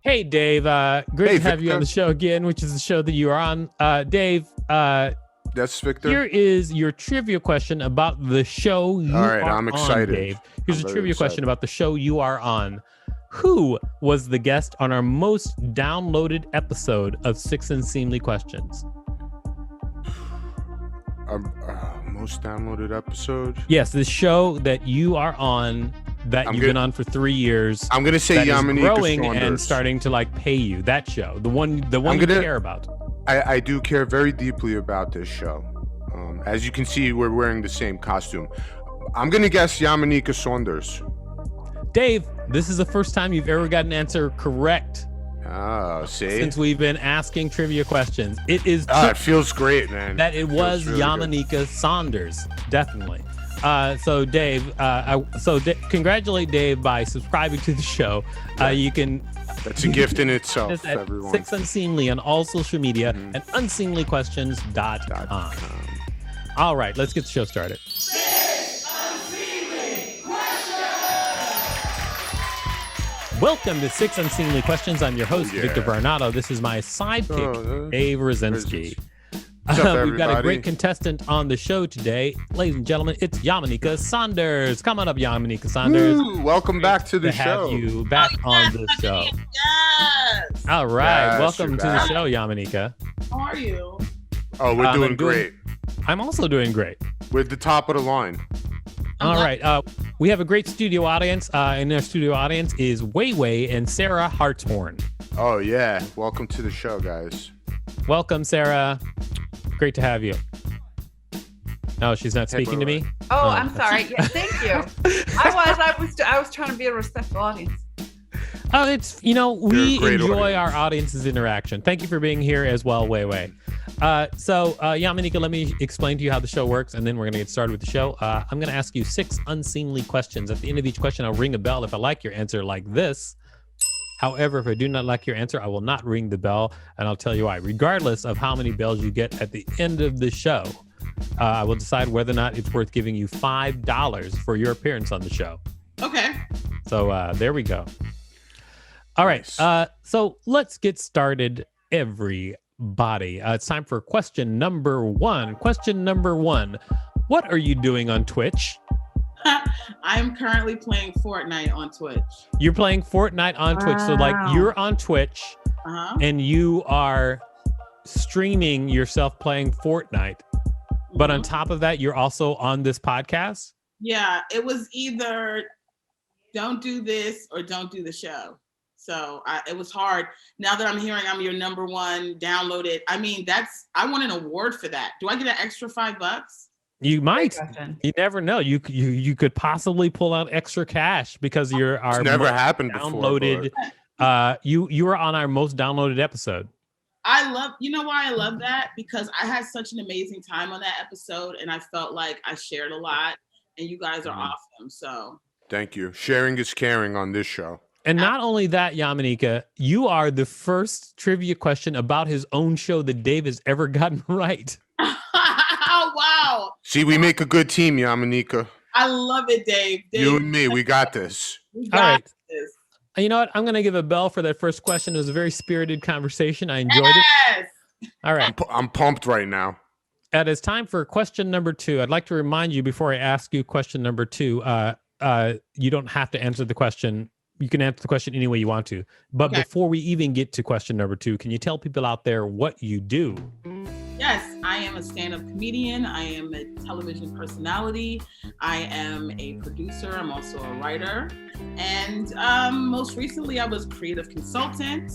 Hey, Dave. Great to have Victor. you on the show again, which is the show that you are on. Dave, That's Victor. here is your trivia question about the show you All right, are I'm excited. on, Dave. Here's I'm a very trivia excited. question about the show you are on. Who was the guest on our most downloaded episode of Six Unseemly Questions? Most downloaded episode? Yes, the show that you are on that you've been on for 3 years. I'm going to say that is Yamaneika growing Saunders. and starting to like pay you. That show, the one you care about. I do care very deeply about this show. As you can see, we're wearing the same costume. I'm going to guess Yamaneika Saunders. Dave, this is the first time you've ever got an answer correct. See? Since we've been asking trivia questions. It is it feels great, man. that it was really Yamaneika Saunders, definitely. So Dave, congratulate Dave by subscribing to the show. You can. That's a gift in itself, Just at everyone. Six Unseemly on all social media and unseemlyquestions.com. All right, let's get the show started. Six Unseemly Questions! Welcome to Six Unseemly Questions. I'm your host, Victor Varnado. This is my sidekick, Dave Rosinsky. What's up, we've got a great contestant on the show today. Ladies and gentlemen, it's Yamaneika Saunders. Come on up, Yamaneika Saunders. Welcome back to the show. Have you back on the show. Yes. All right. Yes, Welcome you're to the back. show, Yamaneika. How are you? Oh, we're doing great. I'm also doing great. We're at the top of the line. All right. We have a great studio audience. And our studio audience is Weiwei and Sarah Hartshorn. Oh, yeah. Welcome to the show, guys. Welcome, Sarah. Great to have you. No, she's not speaking to me. Oh, I'm sorry. Yeah, thank you. I was trying to be a respectful audience. Oh, it's, we great enjoy audience. our audience's interaction. Thank you for being here as well, Weiwei. So, Yamaneika, let me explain to you how the show works, and then we're going to get started with the show. I'm going to ask you 6 unseemly questions. At the end of each question, I'll ring a bell if I like your answer, like this. However, if I do not like your answer, I will not ring the bell, and I'll tell you why. Regardless of how many bells you get at the end of the show, I will decide whether or not it's worth giving you $5 for your appearance on the show. Okay. So there we go. All right. So let's get started, everybody. It's time for question number 1. Question number 1. What are you doing on Twitch? I'm currently playing Fortnite on Twitch. You're playing Fortnite on Twitch. So like you're on Twitch and you are streaming yourself playing Fortnite. But on top of that, you're also on this podcast? Yeah, it was either don't do this or don't do the show. So it was hard. Now that I'm hearing I'm your number 1 downloaded, I mean, I want an award for that. Do I get an extra $5? You might. You never know. You could possibly pull out extra cash because you're our It's never most happened downloaded. before. You were on our most downloaded episode. You know why I love that? Because I had such an amazing time on that episode, and I felt like I shared a lot, and you guys are awesome. So Thank you. Sharing is caring on this show. And not only that, Yamaneika, you are the first trivia question about his own show that Dave has ever gotten right. Oh, wow. See, we make a good team, Yamaneika. I love it, Dave. You and me, we got this. We All got right. this. You know what? I'm going to give a bell for that first question. It was a very spirited conversation. I enjoyed it. Yes. All right. I'm pumped right now. It is time for question number 2. I'd like to remind you before I ask you question number 2, you don't have to answer the question. You can answer the question any way you want to. But before we even get to question number 2, can you tell people out there what you do? Yes, I am a stand-up comedian. I am a television personality. I am a producer. I'm also a writer. And most recently, I was creative consultant.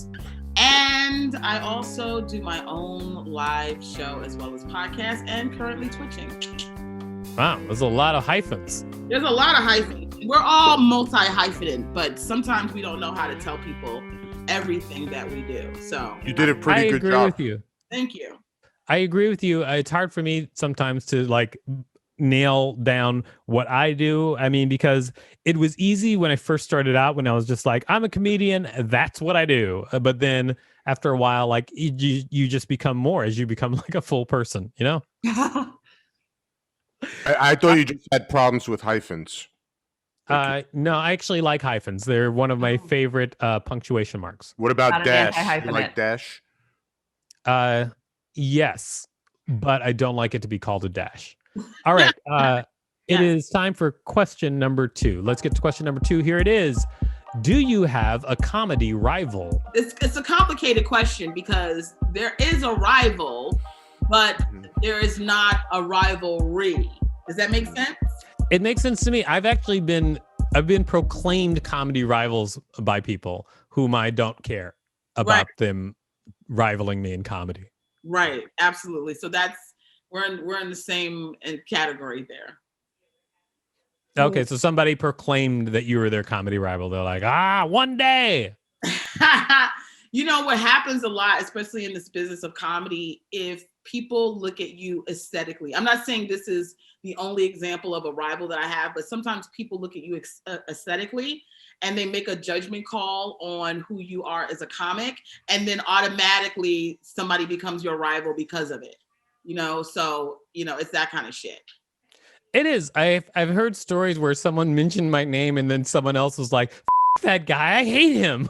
And I also do my own live show as well as podcast and currently twitching. Wow, there's a lot of hyphens. There's a lot of hyphens. We're all multi-hyphenated, but sometimes we don't know how to tell people everything that we do. So You did a pretty good job. I agree with you. Thank you. I agree with you. It's hard for me sometimes to like nail down what I do. I mean, because it was easy when I first started out, when I was just like, I'm a comedian, that's what I do. But then after a while, like you just become more as you become like a full person, you know? I thought you just had problems with hyphens. No, I actually like hyphens. They're one of my favorite punctuation marks. What about Not an dash? You anti-hyphenate. like dash? Yes, but I don't like it to be called a dash. All right. It is time for question number 2. Let's get to question number 2. Here it is. Do you have a comedy rival? It's a complicated question because there is a rival, but there is not a rivalry. Does that make sense? It makes sense to me. I've been proclaimed comedy rivals by people whom I don't care about them rivaling me in comedy. Right, absolutely. So we're in the same category there. Okay, so somebody proclaimed that you were their comedy rival. They're like, one day. You know what happens a lot, especially in this business of comedy, if people look at you aesthetically. I'm not saying this is the only example of a rival that I have, but sometimes people look at you aesthetically and they make a judgment call on who you are as a comic, and then automatically somebody becomes your rival because of it. So it's that kind of shit. It is. I've heard stories where someone mentioned my name and then someone else was like, F that guy, I hate him.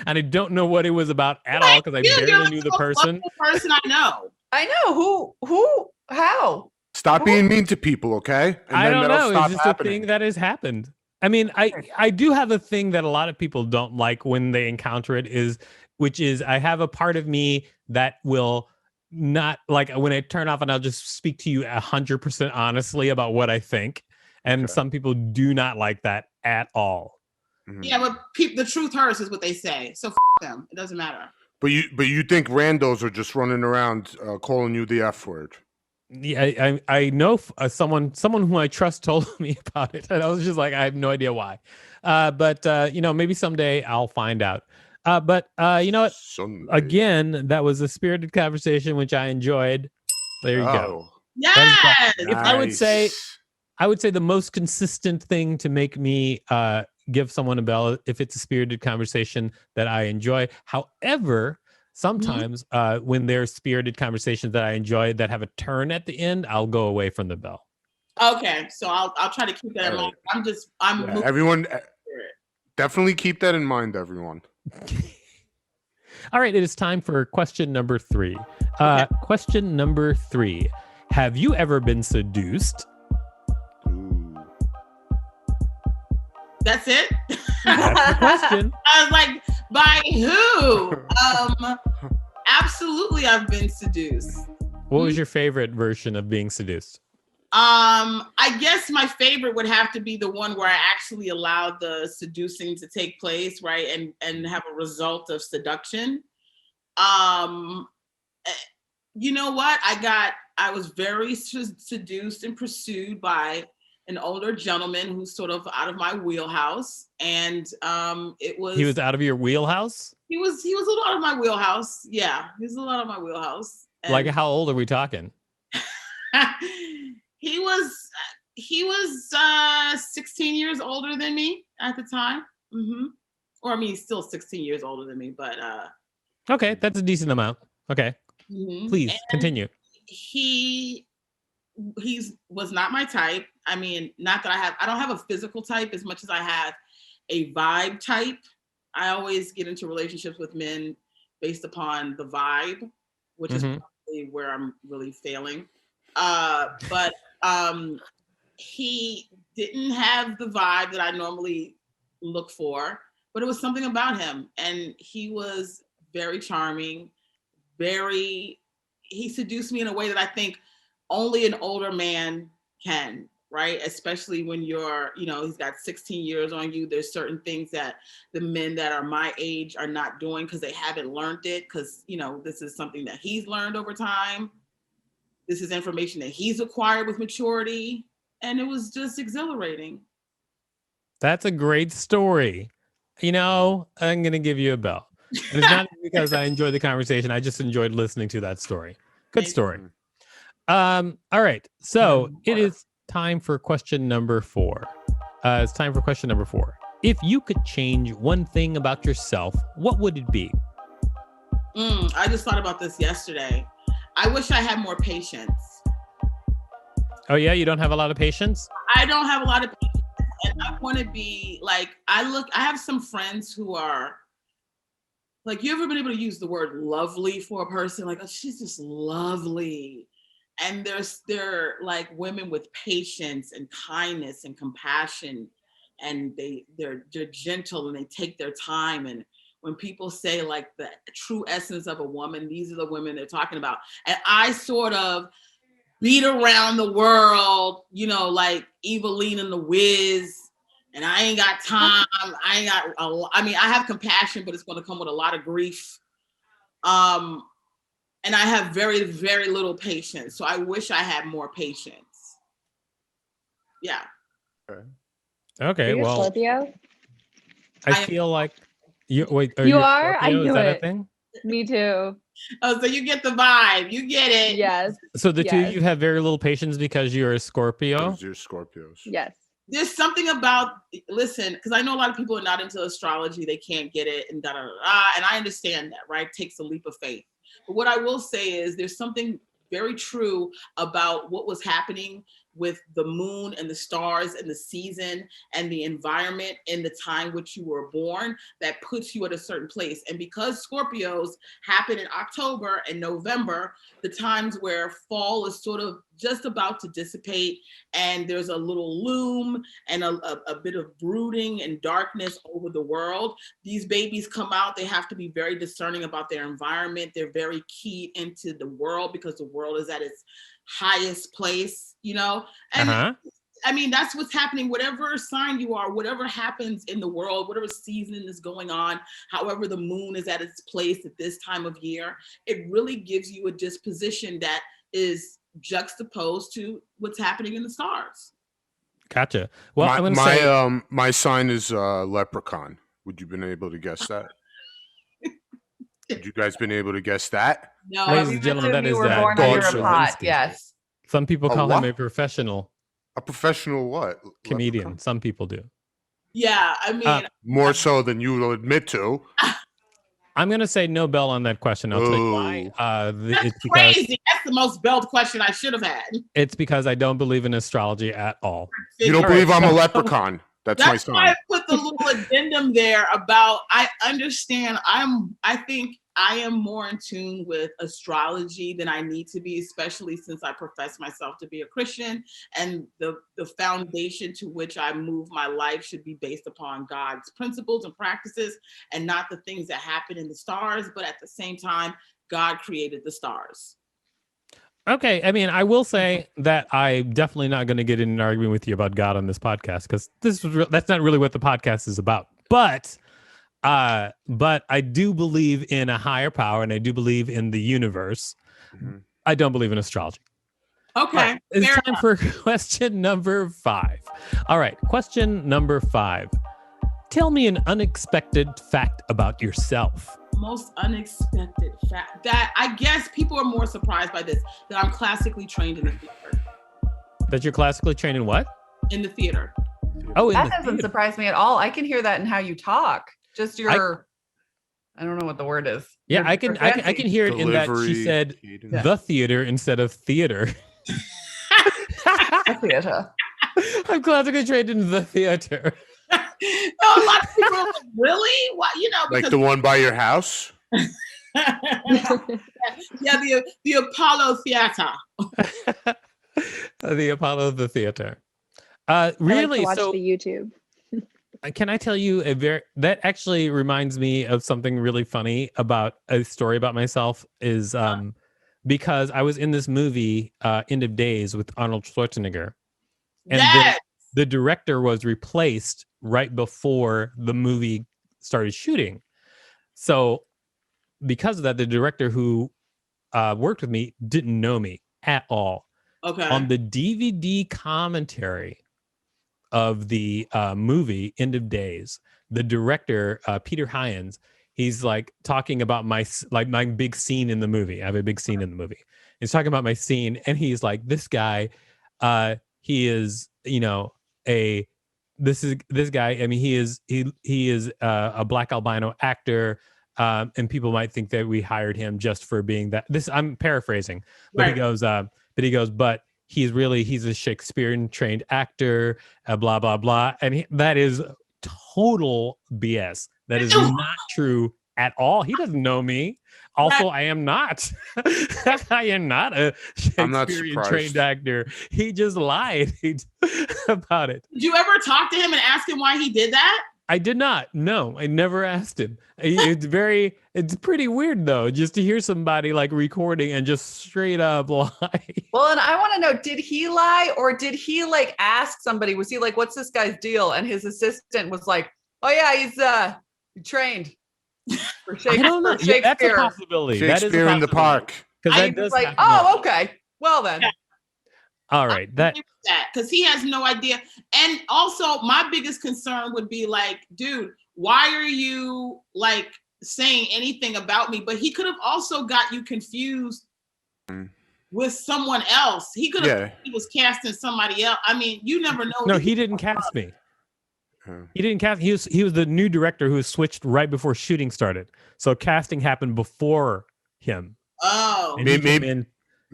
And I don't know what it was about at all because I barely knew the person. Person I know. I know. Who, how? Stop being mean to people, okay? And I don't know. It's just happening. a thing that has happened. I mean, I do have a thing that a lot of people don't like when they encounter it, which is I have a part of me that will not like when I turn off and I'll just speak to you 100% honestly about what I think. And some people do not like that at all. Mm-hmm. Yeah, but the truth hurts is what they say. So them. It doesn't matter. But you think randos are just running around calling you the F word? Yeah, I know someone who I trust told me about it, and I was just like, I have no idea why. But maybe someday I'll find out. But you know what? Someday. Again, that was a spirited conversation, which I enjoyed. There you go. Yes. If I would say the most consistent thing to make me give someone a bell if it's a spirited conversation that I enjoy. However, sometimes when there's spirited conversations that I enjoy that have a turn at the end, I'll go away from the bell. Okay, so I'll try to keep that in mind. Everyone, definitely keep that in mind, everyone. All right, it is time for question number 3. Question number 3. Have you ever been seduced? That's it? That's the question. I was like, by who? Absolutely, I've been seduced. What was your favorite version of being seduced? I guess my favorite would have to be the one where I actually allowed the seducing to take place, right? And have a result of seduction. You know what? I was very seduced and pursued by an older gentleman who's sort of out of my wheelhouse. And he was out of your wheelhouse? He was a little out of my wheelhouse. Yeah, he was a little out of my wheelhouse. And like, how old are we talking? He was 16 years older than me at the time. Mm-hmm. Or I mean, he's still 16 years older than me, but okay, that's a decent amount. Okay. Mm-hmm. Please continue. He was not my type. I mean, not that I don't have a physical type as much as I have a vibe type. I always get into relationships with men based upon the vibe, which is probably where I'm really failing. But he didn't have the vibe that I normally look for, but it was something about him. And he was very charming, he seduced me in a way that I think only an older man can, right? Especially when he's got 16 years on you. There's certain things that the men that are my age are not doing because they haven't learned it, because, this is something that he's learned over time. This is information that he's acquired with maturity, and it was just exhilarating. That's a great story. I'm going to give you a bell. And it's not because I enjoyed the conversation. I just enjoyed listening to that story. Good story. All right. So it is time for question number 4. It's time for question number 4. If you could change one thing about yourself, what would it be? I just thought about this yesterday. I wish I had more patience. Oh, yeah? You don't have a lot of patience? I don't have a lot of patience. and I want to be like, I have some friends who are like, you ever been able to use the word lovely for a person? Like, oh, she's just lovely. And they're like women with patience and kindness and compassion, and they're gentle and they take their time. And when people say like the true essence of a woman, these are the women they're talking about. And I sort of beat around the world, you know, like Eveline and the Wiz. And I ain't got time. I mean, I have compassion, but it's going to come with a lot of grief. And I have very, very little patience. So I wish I had more patience. Yeah. Okay. Are you a Well, Scorpio? I feel like you. Wait, You you a are? I Scorpio? Is knew that a it. thing? Me too. Oh, so you get the vibe. You get it. Yes. So the two of Yes. you have very little patience because you're a Scorpio. Those are Scorpios. Yes. There's something about, listen, because I know a lot of people are not into astrology. They can't get it and da-da-da-da. And I understand that, right? It takes a leap of faith. But what I will say is there's something very true about what was happening with the moon and the stars and the season and the environment in the time which you were born that puts you at a certain place. And because Scorpios happen in October and November, the times where fall is sort of just about to dissipate and there's a little loom and a bit of brooding and darkness over the world, these babies come out. They have to be very discerning about their environment. They're very keyed into the world because the world is at its highest place, you know? And I mean, that's what's happening. Whatever sign you are, whatever happens in the world, whatever season is going on, however the moon is at its place at this time of year, it really gives you a disposition that is juxtaposed to what's happening in the stars. Gotcha. Well, I'm going to say my sign is leprechaun. Would you been able to guess that? Would you guys been able to guess that? No, Ladies We and gentlemen, assume that you is were born Dog under a show. pot. Yes. some people A call him what? a professional A professional what? comedian. Leprechaun? Some people do. yeah, I mean, More so than you will admit to. I'm going to say no bell on that question. I'll tell you why. that's It's because crazy. That's the most belled question I should have had. it's because I don't believe in astrology at all. You don't All believe right, I'm a so- leprechaun. That's my That's sign. why I put the little addendum there about, I understand, I think I am more in tune with astrology than I need to be, especially since I profess myself to be a Christian, and the foundation to which I move my life should be based upon God's principles and practices and not the things that happen in the stars. But at the same time, God created the stars. Okay, I mean, I will say that I'm definitely not going to get in an argument with you about God on this podcast because that's not really what the podcast is about. But I do believe in a higher power, and I do believe in the universe. Mm-hmm. I don't believe in astrology. Okay, All right, it's fair time enough. for question number 5. All right, question number 5. Tell me an unexpected fact about yourself. Most unexpected fact that I guess people are more surprised by this, that I'm classically trained in the theater. That you're classically trained in what? In the theater. Oh, in That the doesn't theater. surprise me at all. I can hear that in how you talk. Just your, I don't know what the word is. Yeah, Your I can hear it in that she Delivery, said cadence. the theater instead of theater. theater. I'm classically trained in the theater. No, a lot of people are like, really? Why? You know, Like because the one by your house? yeah, the Apollo Theater. The Apollo of the theater. I Really? like to watch So the YouTube. can I tell you that actually reminds me of something really funny about a story about myself is because I was in this movie, End of Days with Arnold Schwarzenegger. And Yes. the director was replaced right before the movie started shooting. So because of that, the director who worked with me didn't know me at all. Okay. On the DVD commentary of the movie End of Days, the director, Peter Hyams, he's like talking about my big scene in the movie. I have a big scene in the movie. He's talking about my scene, and he's like, this guy, he is, this guy. I mean, he is a black albino actor, and people might think that we hired him just for being that. I'm paraphrasing, but Right. he goes, but he's a Shakespearean trained actor, blah, blah, blah. And that is total BS. That is not true at all. He doesn't know me. Also, I am not. I am not a Shakespearean trained actor. He just lied about it. Did you ever talk to him and ask him why he did that? I did not. No, I never asked him. It's pretty weird though, just to hear somebody like recording and just straight up lie. Well, and I want to know, did he lie or did he like ask somebody, was he like, what's this guy's deal? And his assistant was like, oh yeah, he's trained. For I don't know. Yeah, that's a possibility. Shakespeare in the Park. I was like, oh, okay. Well then. Yeah. All right. That because he has no idea. And also my biggest concern would be like, dude, why are you like saying anything about me? But he could have also got you confused with someone else. He could have he was casting somebody else. I mean, you never know. No, he didn't cast me. He didn't cast. He was the new director who was switched right before shooting started. So casting happened before him. Oh, and he came in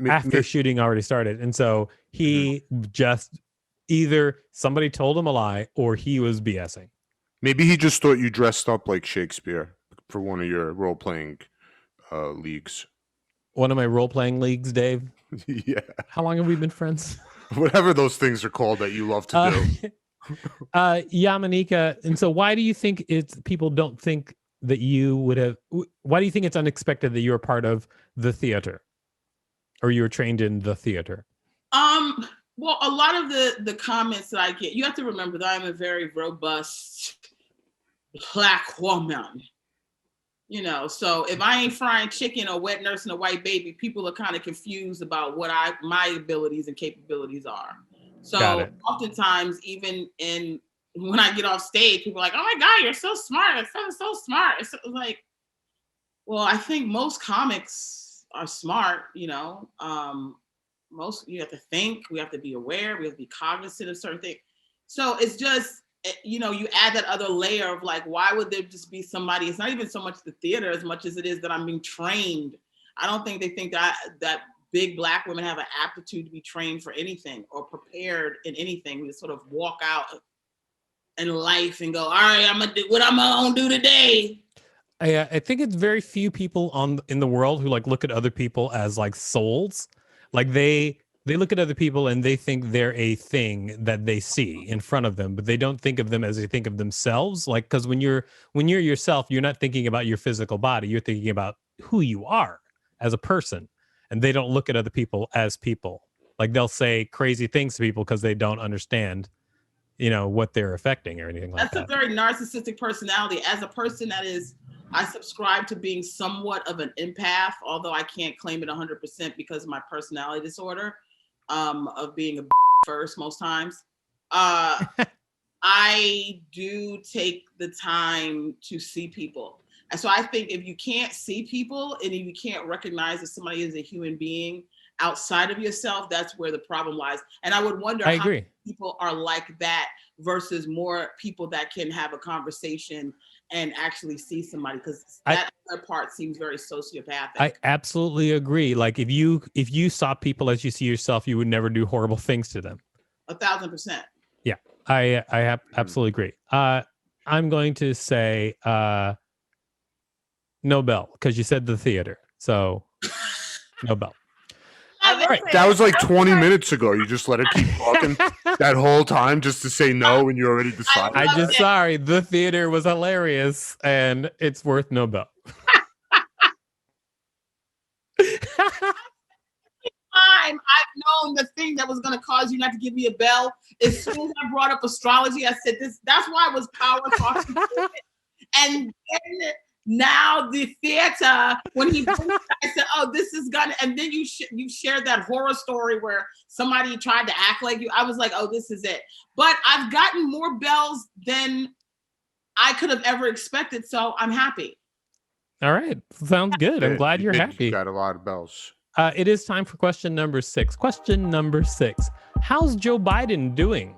after shooting already started, and so he just either somebody told him a lie or he was BSing. Maybe he just thought you dressed up like Shakespeare for one of your role playing leagues. One of my role playing leagues, Dave. Yeah. How long have we been friends? Whatever those things are called that you love to do. Yamaneika, and so why do you think people don't think that you would have, why do you think it's unexpected that you're part of the theater or you were trained in the theater? Well, a lot of the comments that I get, you have to remember that I'm a very robust Black woman, you know, so if I ain't frying chicken or wet nursing a white baby, people are kind of confused about what my abilities and capabilities are. So oftentimes, even when I get off stage, people are like, "Oh my God, you're so smart! It's so smart!" It's like, well, I think most comics are smart. You know, you have to think, we have to be aware, we have to be cognizant of certain things. So it's just, you know, you add that other layer of like, why would there just be somebody? It's not even so much the theater as much as it is that I'm being trained. I don't think they think that big Black women have an aptitude to be trained for anything or prepared in anything. We just sort of walk out in life and go, all right, I'm gonna do what I'm gonna do today. I think it's very few people in the world who like look at other people as like souls. Like they look at other people and they think they're a thing that they see in front of them, but they don't think of them as they think of themselves. Like, because when you're yourself, you're not thinking about your physical body. You're thinking about who you are as a person. And they don't look at other people as people. Like they'll say crazy things to people because they don't understand, you know, what they're affecting or anything like that. That's a very narcissistic personality. As a person I subscribe to being somewhat of an empath, although I can't claim it 100% because of my personality disorder of being a first most times. I do take the time to see people. And so I think if you can't see people and if you can't recognize that somebody is a human being outside of yourself, that's where the problem lies. And I would wonder how many people are like that versus more people that can have a conversation and actually see somebody, because that other part seems very sociopathic. I absolutely agree. Like if you saw people as you see yourself, you would never do horrible things to them. 1,000%. Yeah, I absolutely agree. I'm going to say no bell because you said the theater, so no bell. Right. That was like 20 minutes ago. You just let her keep talking that whole time just to say no when you already decided. Sorry. The theater was hilarious and it's worth no bell. I've known the thing that was going to cause you not to give me a bell. As soon as I brought up astrology, I said this. That's why I was power talking. And then now the theater, when he, I said, "Oh, this is gonna," and then you shared that horror story where somebody tried to act like you. I was like, "Oh, this is it." But I've gotten more bells than I could have ever expected, so I'm happy. All right, sounds good. I'm glad you're happy. You got a lot of bells. It is time for question number 6. Question number 6: how's Joe Biden doing?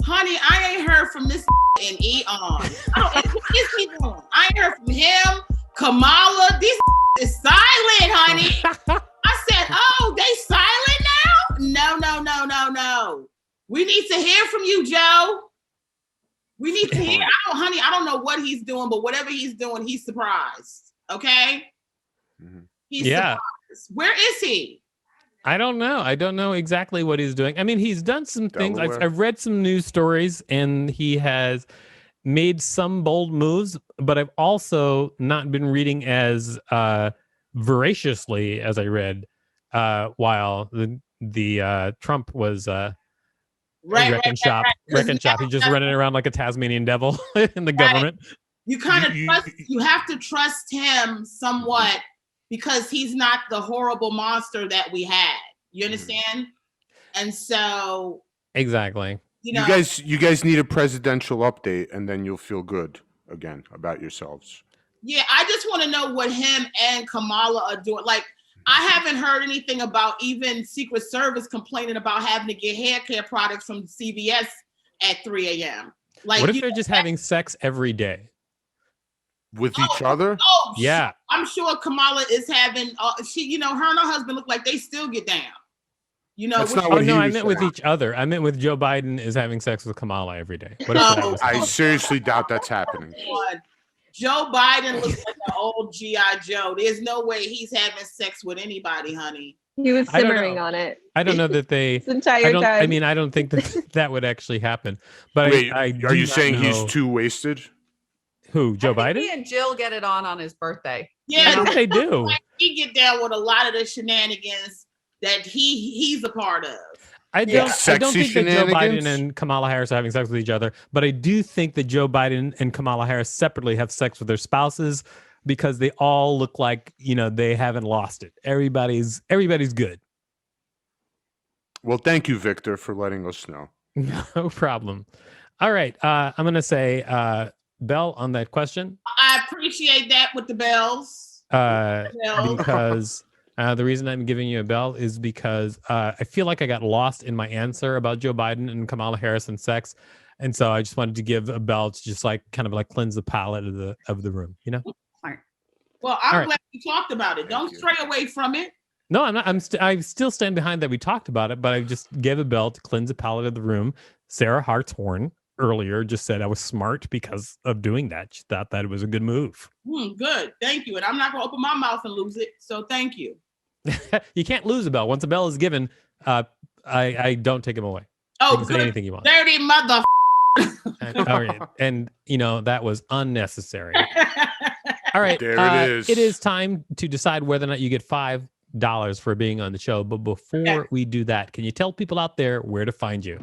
Honey, I ain't heard from this in eons. What is he doing? I ain't heard from him. Kamala, this is silent, honey. I said, oh, they silent now? We need to hear from you, Joe. We need to hear. I don't know what he's doing, but whatever he's doing, he's surprised. Okay? He's surprised. Where is he? I don't know. I don't know exactly what he's doing. I mean, he's done some things. I've read some news stories, and he has made some bold moves, but I've also not been reading as voraciously as I read while the Trump was wrecking shop. He's just running around like a Tasmanian devil in the government. You kind of trust. You have to trust him somewhat because he's not the horrible monster that we had. You understand? And so exactly. You guys need a presidential update, and then you'll feel good again about yourselves. Yeah, I just want to know what him and Kamala are doing. Like, I haven't heard anything about even Secret Service complaining about having to get hair care products from CVS at 3 a.m. Like, what if they're just having sex every day with each other? Oh, yeah. I'm sure Kamala is having. Her and her husband look like they still get down. That's not what I meant with each other. I meant with Joe Biden is having sex with Kamala every day. I seriously doubt that's happening. Joe Biden looks like an old G.I. Joe. There's no way he's having sex with anybody, honey. He was simmering on it. I don't know that they this entire time. I mean, I don't think that would actually happen. But wait, are you saying he's too wasted? Who, Joe Biden? He and Jill get it on his birthday. Yeah, I think they do. He get down with a lot of the shenanigans that he's a part of. I don't think that Joe Biden and Kamala Harris are having sex with each other, but I do think that Joe Biden and Kamala Harris separately have sex with their spouses because they all look like, they haven't lost it. Everybody's good. Well, thank you, Victor, for letting us know. No problem. All right. I'm going to say bell on that question. I appreciate that with the bells. Because the reason I'm giving you a bell is because I feel like I got lost in my answer about Joe Biden and Kamala Harris and sex. And so I just wanted to give a bell to just kind of cleanse the palate of the room, Well, I'm glad you talked about it. Don't stray away from it. No, I'm not. I still stand behind that we talked about it, but I just gave a bell to cleanse the palate of the room. Sarah Hartshorn earlier just said I was smart because of doing that. She thought that it was a good move. Good. Thank you. And I'm not going to open my mouth and lose it. So thank you. You can't lose a bell. Once a bell is given, I don't take them away. Oh, you can say anything you want. Dirty mother. All right. And, that was unnecessary. All right. There it is. It is time to decide whether or not you get $5 for being on the show. But before we do that, can you tell people out there where to find you?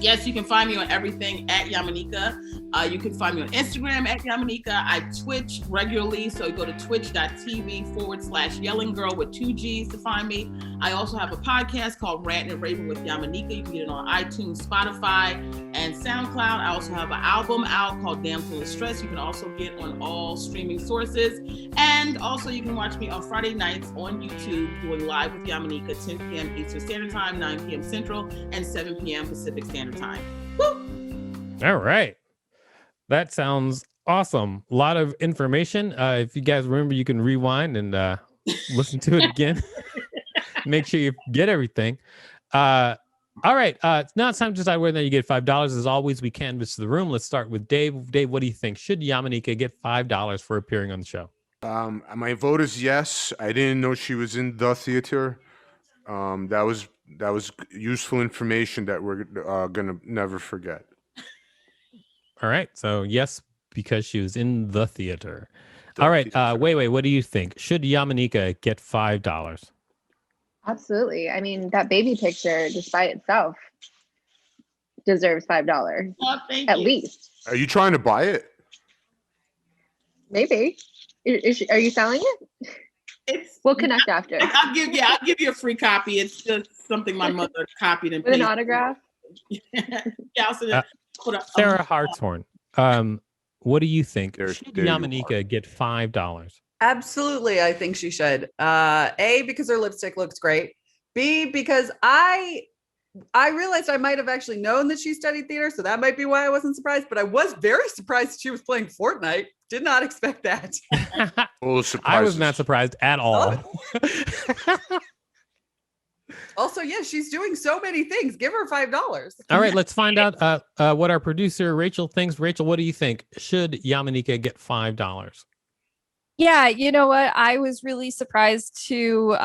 Yes, you can find me on everything at Yamaneika. You can find me on Instagram at Yamaneika. I Twitch regularly, so you go to twitch.tv/yelling girl with 2 G's to find me. I also have a podcast called Rant and Raving with Yamaneika. You can get it on iTunes, Spotify, and SoundCloud. I also have an album out called Damsel in Stress. You can also get on all streaming sources. And also you can watch me on Friday nights on YouTube doing Live with Yamaneika, 10 p.m. Eastern Standard Time, 9 p.m. Central, and 7 p.m. Pacific Standard Time. Woo! All right. That sounds awesome. A lot of information. If you guys remember, you can rewind and listen to it again. Make sure you get everything. All right. Now it's time to decide whether you get $5. As always, we canvass the room. Let's start with Dave. Dave, what do you think? Should Yamaneika get $5 for appearing on the show? My vote is yes. I didn't know she was in the theater. That was useful information that we're gonna never forget. All right. So yes, because she was in the theater. All right. Wait. What do you think? Should Yamaneika get $5? Absolutely. I mean, that baby picture, just by itself, deserves $5 at least. Are you trying to buy it? Maybe. Are you selling it? We'll connect after. I'll give you a free copy. It's just something my mother copied and with an autograph. Sarah Hartshorn, what do you think? Should Yamaneika get $5? Absolutely, I think she should. A, because her lipstick looks great. B, because I realized I might have actually known that she studied theater, so that might be why I wasn't surprised. But I was very surprised she was playing Fortnite. Did not expect that. I was not surprised at all. Also, yeah, she's doing so many things. Give her $5. All right, let's find out what our producer Rachel thinks. Rachel, what do you think? Should Yamaneika get $5? Yeah, you know what? I was really surprised to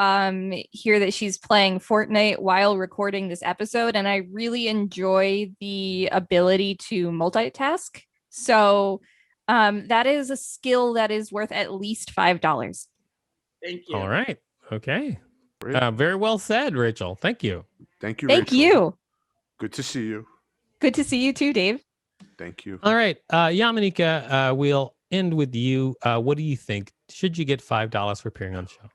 hear that she's playing Fortnite while recording this episode, and I really enjoy the ability to multitask. So that is a skill that is worth at least $5. Thank you. All right. Okay. Very well said, Rachel. Thank you. Thank you, Thank Rachel. you. Good to see you. Good to see you too, Dave. Thank you. All right. Yamaneika, we'll end with you. What do you think? Should you get $5 for appearing on the show?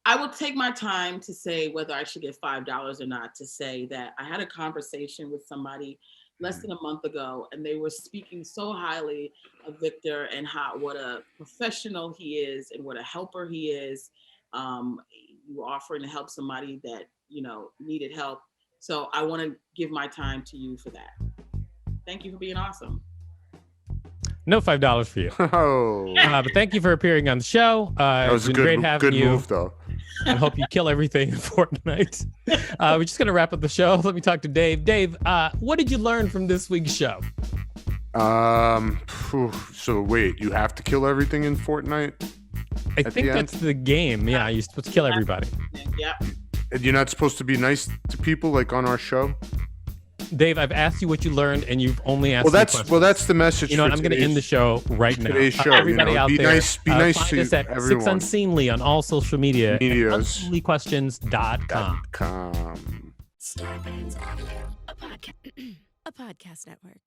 I will take my time to say whether I should get $5 or not, to say that I had a conversation with somebody less than a month ago, and they were speaking so highly of Victor and what a professional he is and what a helper he is. You were offering to help somebody that, needed help. So I want to give my time to you for that. Thank you for being awesome. No $5 for you. Oh, But thank you for appearing on the show. that was It's a been great good, having good you. move, though. I hope you kill everything in Fortnite. We're just going to wrap up the show. Let me talk to Dave. Dave, what did you learn from this week's show? So wait, you have to kill everything in Fortnite? I At think the end? that's the game. Yeah, you're supposed to kill everybody. Yep. And you're not supposed to be nice to people like on our show? Dave, I've asked you what you learned, and you've only asked Well, me that's questions. the message. You know what? for I'm going to today's- end the show right now. today's show, Everybody out be there, nice find to us at Six everyone. Unseemly on all social media. Medias. Unseemlyquestions.com. .com. Starburns Audio, a podcast network.